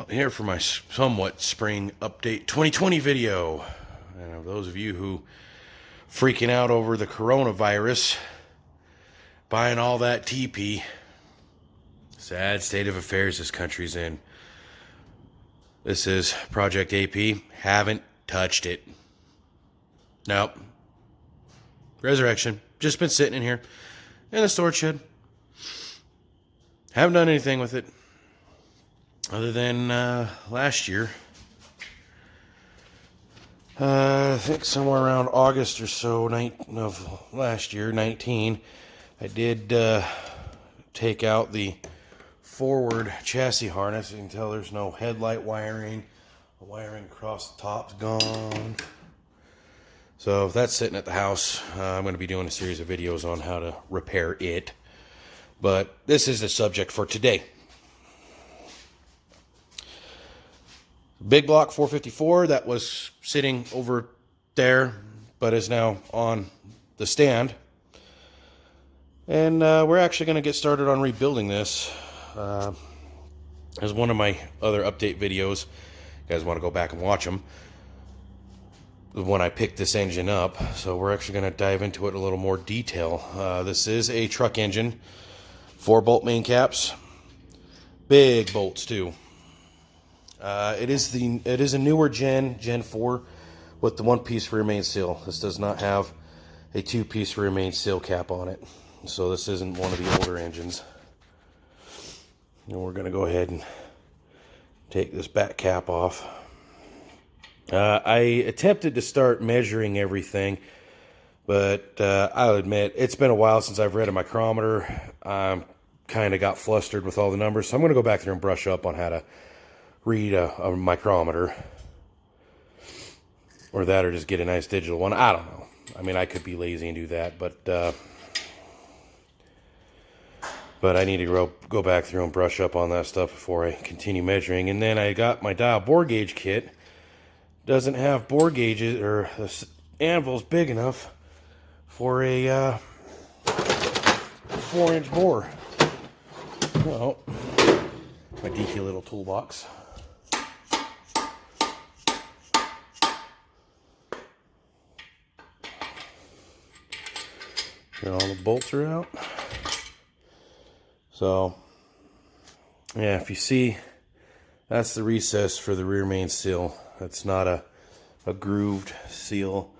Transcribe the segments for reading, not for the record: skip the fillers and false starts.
Here for my somewhat spring update 2020 video. And of those of you who freaking out over the coronavirus, buying all that TP, sad state of affairs this country's in. This is Project AP. Haven't touched it. Nope. Resurrection. Just been sitting in here in the storage shed. Haven't done anything with it. Other than last year, I think somewhere around August or so of last year, 19, I did take out the forward chassis harness. You can tell there's no headlight wiring. The wiring across the top's gone. So that's sitting at the house. I'm going to be doing a series of videos on how to repair it. But this is the subject for today. Big Block 454 that was sitting over there, but is now on the stand. And we're actually going to get started on rebuilding this. As one of my other update videos, you guys want to go back and watch them, when I picked this engine up. So we're actually going to dive into it in a little more detail. This is a truck engine, 4-bolt main caps, big bolts too. It is a newer Gen 4 with the 1-piece rear main seal. This does not have a 2-piece rear main seal cap on it. So this isn't one of the older engines. And we're going to go ahead and take this back cap off. I attempted to start measuring everything, but I'll admit it's been a while since I've read a micrometer. I kind of got flustered with all the numbers, so I'm going to go back there and brush up on how to read a micrometer, or that, or just get a nice digital one. I don't know. I mean, I could be lazy and do that, but I need to go back through and brush up on that stuff before I continue measuring. And then I got my dial bore gauge kit. Doesn't have bore gauges, or the anvil's big enough for a 4-inch bore. Well, my dinky little toolbox. And all the bolts are out. So, yeah, if you see, that's the recess for the rear main seal. That's not a grooved seal.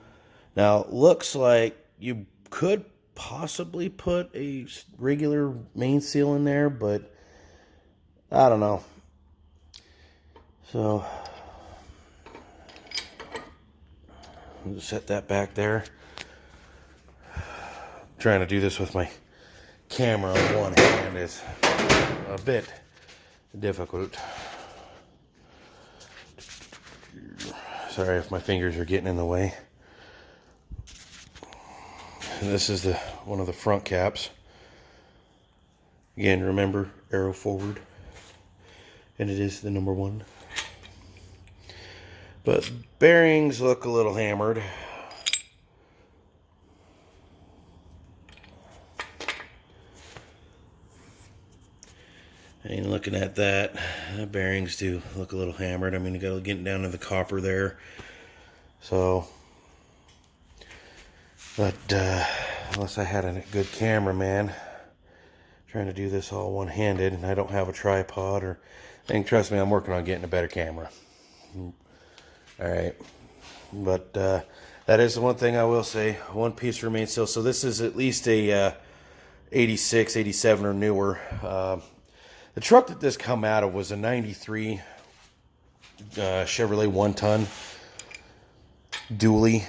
Now, it looks like you could possibly put a regular main seal in there, but I don't know. So, I'll just set that back there. Trying to do this with my camera on one hand is a bit difficult. Sorry if my fingers are getting in the way. And this is one of the front caps. Again, remember, arrow forward. And it is the number 1. But bearings look a little hammered. And looking at that, the bearings do look a little hammered. I mean, you got to get down to the copper there. So, but unless I had a good cameraman, trying to do this all one-handed, and I don't have a tripod or anything. Trust me, I'm working on getting a better camera. All right, but that is the one thing I will say. 1-piece remains still. So this is at least a 86, 87 or newer. The truck that this come out of was a 93 Chevrolet 1-ton dually.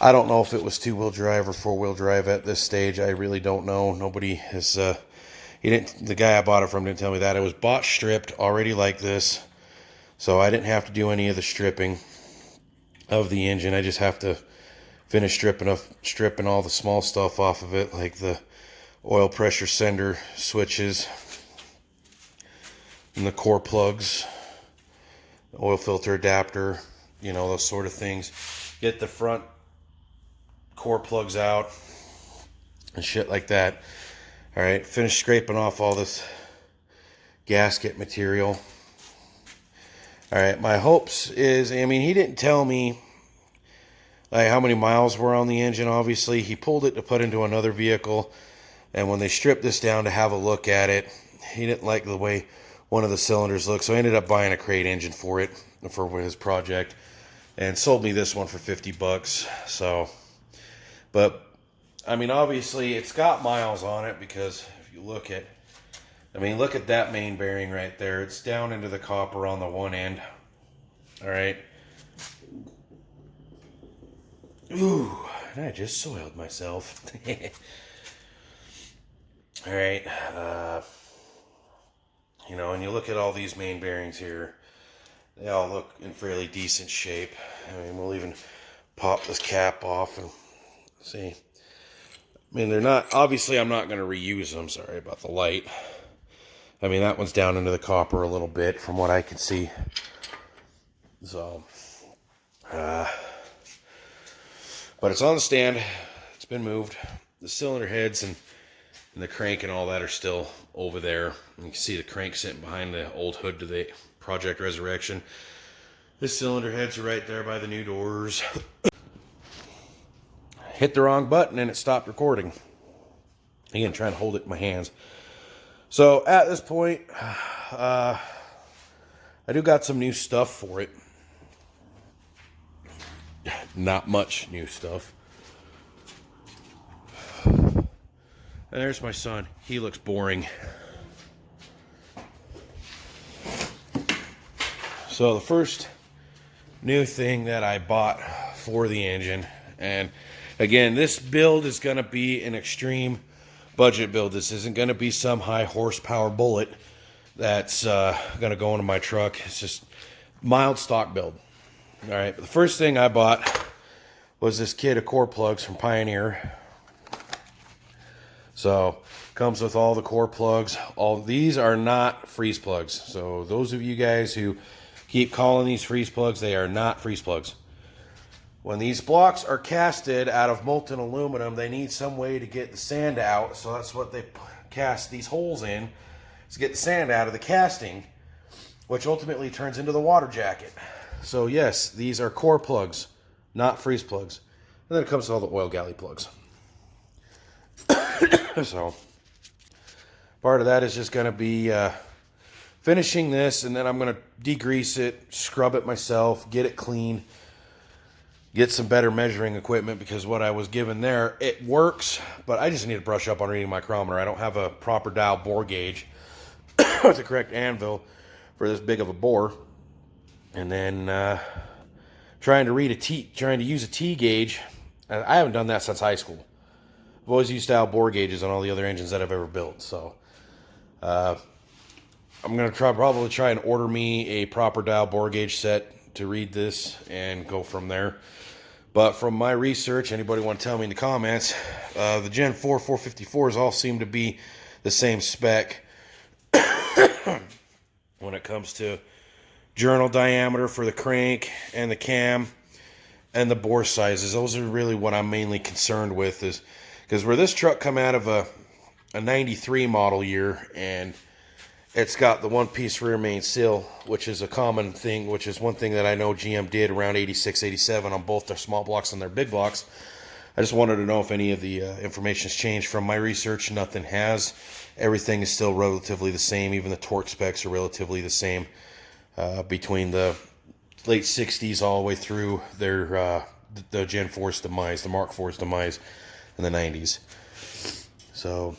I don't know if it was 2-wheel drive or 4-wheel drive at this stage. I really don't know. Nobody has, the guy I bought it from didn't tell me that. It was bought stripped already like this. So I didn't have to do any of the stripping of the engine. I just have to finish stripping all the small stuff off of it, like the oil pressure sender switches and the core plugs, the oil filter adapter, you know, those sort of things. Get the front core plugs out and shit like that. All right, finish scraping off all this gasket material. All right, my hopes is, I mean, he didn't tell me like how many miles were on the engine. Obviously, he pulled it to put into another vehicle, and when they stripped this down to have a look at it, he didn't like the way one of the cylinders looked, so I ended up buying a crate engine for it for his project, and sold me this one for $50. So, but I mean, obviously, it's got miles on it because if you look at, I mean, look at that main bearing right there. It's down into the copper on the one end. All right. Ooh, and I just soiled myself. All right. You know, and you look at all these main bearings here, they all look in fairly decent shape. I mean, we'll even pop this cap off and see. I mean, they're not, obviously I'm not going to reuse them. Sorry about the light. I mean, that one's down into the copper a little bit from what I can see. So, but it's on the stand. It's been moved. The cylinder heads and the crank and all that are still over there. And you can see the crank sitting behind the old hood to the Project Resurrection. The cylinder heads are right there by the new doors. Hit the wrong button and it stopped recording. Again, trying to hold it in my hands. So at this point, I do got some new stuff for it. Not much new stuff. And there's my son. He looks boring. So the first new thing that I bought for the engine, and again, this build is going to be an extreme budget build. This isn't going to be some high horsepower bullet that's going to go into my truck. It's just mild stock build. All right, but the first thing I bought was this kit of core plugs from Pioneer. So comes with all the core plugs. All these are not freeze plugs. So those of you guys who keep calling these freeze plugs, they are not freeze plugs. When these blocks are casted out of molten aluminum, they need some way to get the sand out. So that's what they cast these holes in, to get the sand out of the casting, which ultimately turns into the water jacket. So yes, these are core plugs, not freeze plugs. And then it comes to all the oil galley plugs. So part of that is just going to be finishing this, and then I'm going to degrease it, scrub it myself, get it clean, get some better measuring equipment, because what I was given there, it works, but I just need to brush up on reading my micrometer. I don't have a proper dial bore gauge with the correct anvil for this big of a bore. And then trying to use a T gauge. I haven't done that since high school. I've always used dial bore gauges on all the other engines that I've ever built. So I'm going to probably try and order me a proper dial bore gauge set to read this and go from there. But from my research, anybody want to tell me in the comments, the Gen 4 454s all seem to be the same spec when it comes to journal diameter for the crank and the cam and the bore sizes. Those are really what I'm mainly concerned with, is because where this truck come out of a 93 model year, and it's got the one-piece rear main seal, which is a common thing, which is one thing that I know GM did around 86, 87 on both their small blocks and their big blocks. I just wanted to know if any of the information's changed from my research. Nothing has. Everything is still relatively the same. Even the torque specs are relatively the same between the late 60s all the way through their the Gen 4's demise, the Mark 4's demise in the 90s. So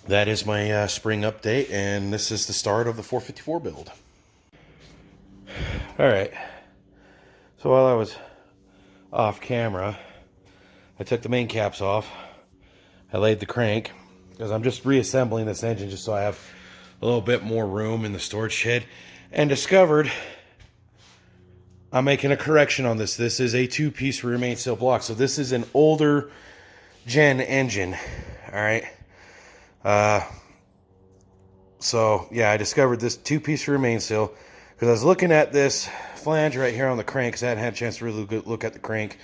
that is my spring update, and this is the start of the 454 build. All right. So while I was off camera, I took the main caps off. I laid the crank, because I'm just reassembling this engine just so I have a little bit more room in the storage shed, and discovered I'm making a correction on this. This is a two-piece rear main seal block. So this is an older gen engine. All right. So yeah, I discovered this two-piece rear main seal because I was looking at this flange right here on the crank, because I hadn't had a chance to really look at the crank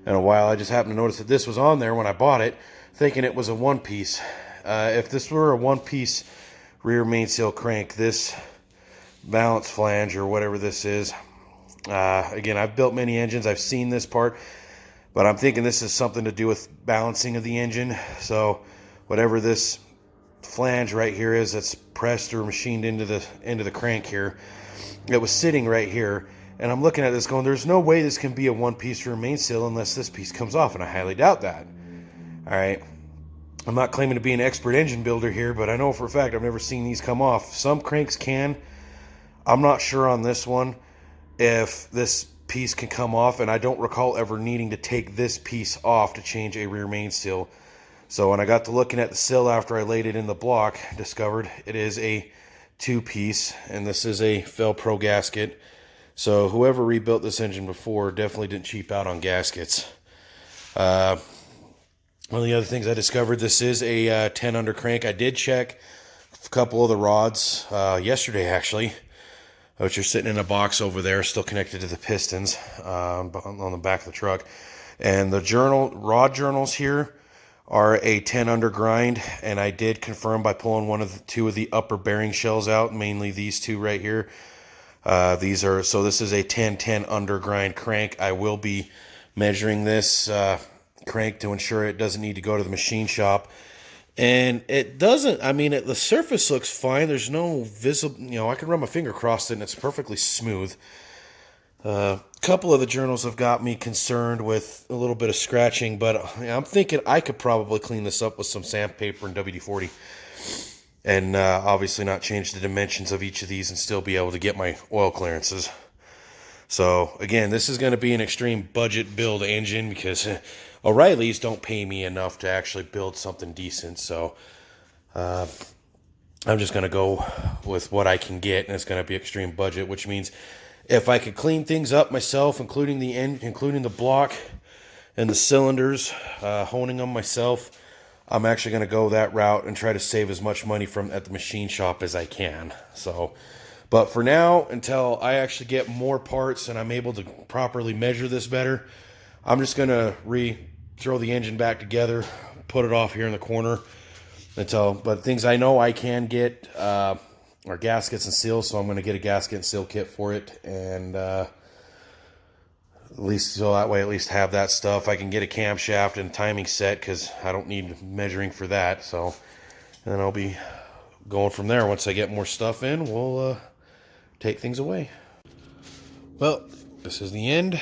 in a while. I just happened to notice that this was on there when I bought it, thinking it was a one-piece. If this were a one-piece rear main seal crank, this balance flange or whatever this is. Again, I've built many engines. I've seen this part, but I'm thinking this is something to do with balancing of the engine. So whatever this flange right here is that's pressed or machined into the crank here, it was sitting right here, and I'm looking at this going, there's no way this can be a one-piece rear mainsail unless this piece comes off, and I highly doubt that. All right, I'm not claiming to be an expert engine builder here, but I know for a fact I've never seen these come off. Some cranks can. I'm not sure on this one if this piece can come off, and I don't recall ever needing to take this piece off to change a rear mainsail. So when I got to looking at the sill after I laid it in the block, discovered it is a two-piece, and this is a Velcro gasket. So whoever rebuilt this engine before definitely didn't cheap out on gaskets. One of the other things I discovered, this is a 10 under crank. I did check a couple of the rods yesterday actually, which are sitting in a box over there, still connected to the pistons on the back of the truck. And the rod journals here are a 10 under grind, and I did confirm by pulling two of the upper bearing shells out, mainly these two right here. This is a 10 under grind crank. I will be measuring this crank to ensure it doesn't need to go to the machine shop. And it doesn't, the surface looks fine. There's no visible, I can run my finger across it and it's perfectly smooth. A couple of the journals have got me concerned with a little bit of scratching, but I'm thinking I could probably clean this up with some sandpaper and WD-40 and obviously not change the dimensions of each of these and still be able to get my oil clearances. So again, this is going to be an extreme budget build engine because O'Reilly's don't pay me enough to actually build something decent. So I'm just going to go with what I can get, and it's going to be extreme budget, which means if I could clean things up myself, including the block and the cylinders, honing them myself, I'm actually going to go that route and try to save as much money at the machine shop as I can. So, but for now, until I actually get more parts and I'm able to properly measure this better, I'm just going to throw the engine back together, put it off here in the corner but things I know I can get are gaskets and seals, so I'm going to get a gasket and seal kit for it, and at least so that way at least have that stuff. I can get a camshaft and timing set because I don't need measuring for that. So, and then I'll be going from there. Once I get more stuff in, we'll take things away. Well, this is the end.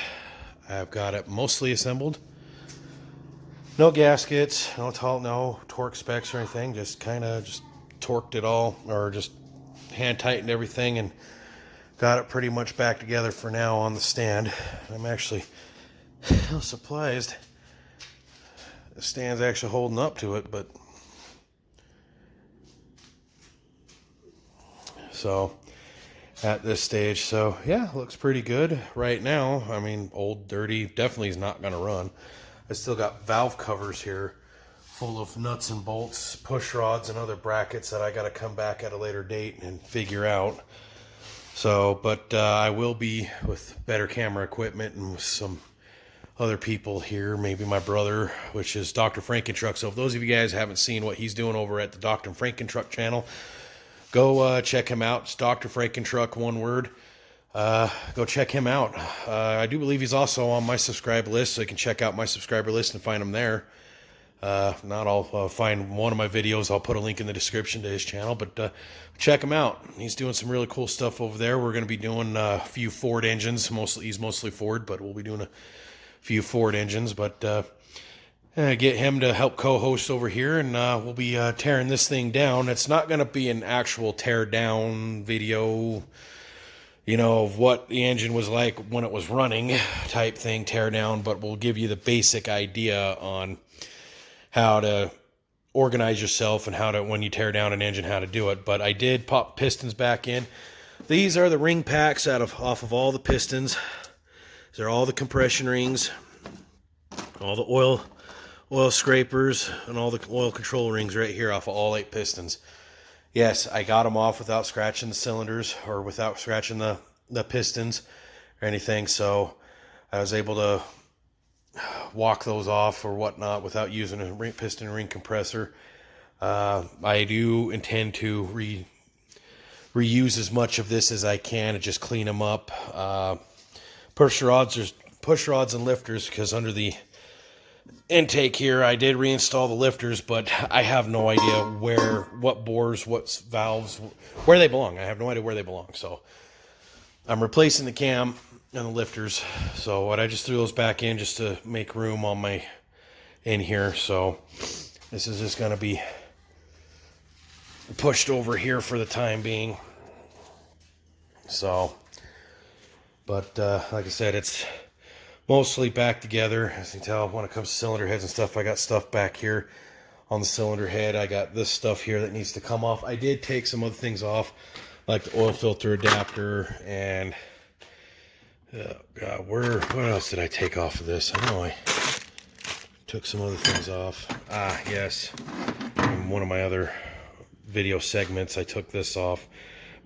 I've got it mostly assembled. No gaskets, no torque specs or anything. Just kind of torqued it all, or just hand tightened everything and got it pretty much back together for now on the stand. I'm actually surprised the stand's actually holding up to it, but so at this stage, so yeah, looks pretty good right now. Old dirty definitely is not going to run. I still got valve covers here full of nuts and bolts, push rods, and other brackets that I got to come back at a later date and figure out. So, but I will be with better camera equipment and with some other people here, maybe my brother, which is Dr. Frankentruck. So if those of you guys haven't seen what he's doing over at the Dr. Frankentruck channel, go check him out. It's Dr. Frankentruck, one word. Go check him out. I do believe he's also on my subscribe list, so you can check out my subscriber list and find him there. Not I'll find one of my videos. I'll put a link in the description to his channel, but check him out. He's doing some really cool stuff over there. We're going to be doing a few Ford engines. He's mostly Ford, but we'll be doing a few Ford engines. But get him to help co-host over here, and we'll be tearing this thing down. It's not going to be an actual tear down video, of what the engine was like when it was running type thing, tear down, but we'll give you the basic idea on how to organize yourself and how to, when you tear down an engine, how to do it. But I did pop pistons back in. These are the ring packs off of all the pistons. These are all the compression rings, all the oil scrapers, and all the oil control rings right here off of all 8 pistons. Yes, I got them off without scratching the cylinders or without scratching the pistons or anything. So I was able to walk those off or whatnot without using a piston ring compressor. I do intend to reuse as much of this as I can and just clean them up. Push rods and lifters, because under the intake here I did reinstall the lifters, but I have no idea what bores, what valves, where they belong. I have no idea where they belong. So I'm replacing the cam and the lifters. So I just threw those back in just to make room on my in here. So this is just going to be pushed over here for the time being. So, but like I said, it's mostly back together. As you can tell, when it comes to cylinder heads and stuff, I got stuff back here on the cylinder head. I got this stuff here that needs to come off. I did take some other things off, like the oil filter adapter, and God, what else did I take off of this? I know I took some other things off. Yes, in one of my other video segments I took this off.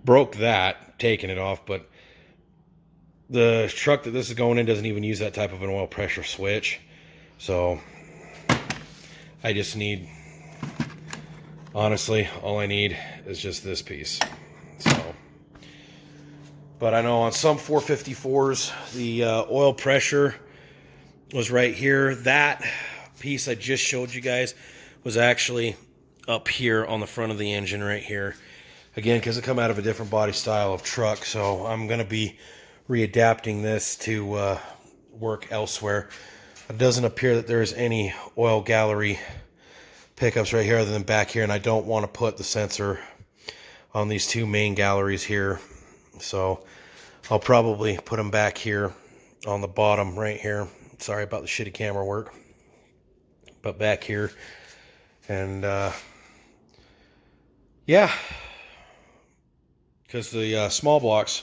Broke that, taking it off, but the truck that this is going in doesn't even use that type of an oil pressure switch. So I just need, honestly, all I need is just this piece. So, but I know on some 454s, the oil pressure was right here. That piece I just showed you guys was actually up here on the front of the engine right here. Again, because it come out of a different body style of truck, so I'm going to be readapting this to work elsewhere. It doesn't appear that there's any oil gallery pickups right here other than back here, and I don't want to put the sensor on these two main galleries here. So I'll probably put them back here on the bottom right here. Sorry about the shitty camera work. But back here. And yeah. Because the small blocks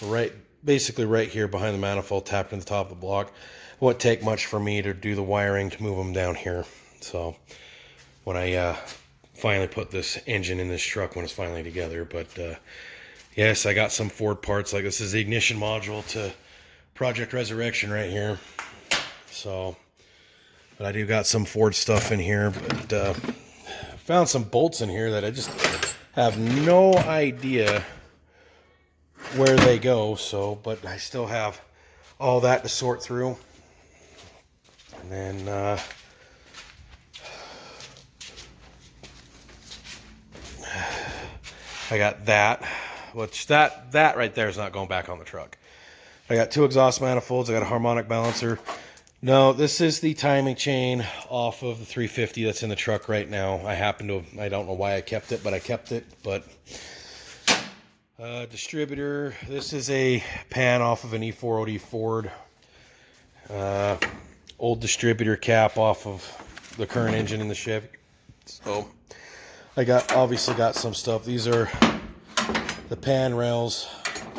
are basically right here behind the manifold, tapped in the top of the block. It won't take much for me to do the wiring to move them down here. So when I finally put this engine in this truck, when it's finally together. But yes, I got some Ford parts. Like this is the ignition module to Project Resurrection right here. So, but I do got some Ford stuff in here. But found some bolts in here that I just have no idea where they go. So, but I still have all that to sort through. And then I got that, which that right there is not going back on the truck. I got two exhaust manifolds. I got a harmonic balancer. No, this is the timing chain off of the 350 that's in the truck right now. I don't know why I kept it, but I kept it. But distributor, this is a pan off of an E4OD Ford. Old distributor cap off of the current engine in the Chevy. So I obviously got some stuff. These are the pan rails,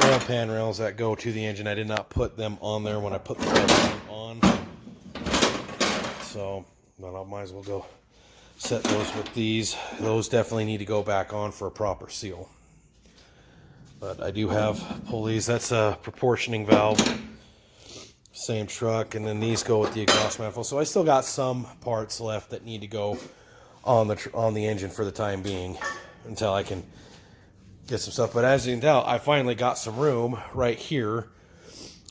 oil pan rails that go to the engine. I did not put them on there when I put the engine on. So, but I might as well go set those with these. Those definitely need to go back on for a proper seal. But I do have pulleys. That's a proportioning valve. Same truck. And then these go with the exhaust manifold. So I still got some parts left that need to go on the engine for the time being until I can get some stuff. But as you can tell, I finally got some room right here.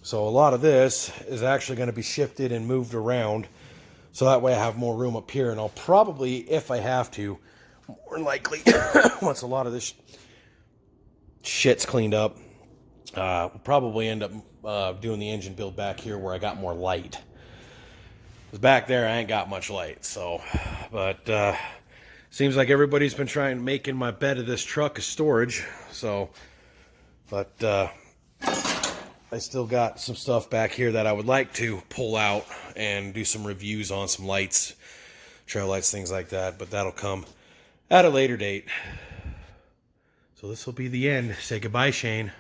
So a lot of this is actually going to be shifted and moved around. So that way I have more room up here. And I'll probably, if I have to, more likely, once a lot of this shit's cleaned up, we'll probably end up doing the engine build back here where I got more light. Because back there I ain't got much light. So, but seems like everybody's been making my bed of this truck a storage. So, but I still got some stuff back here that I would like to pull out and do some reviews on, some lights, trail lights, things like that. But that'll come at a later date. So this will be the end. Say goodbye, Shane.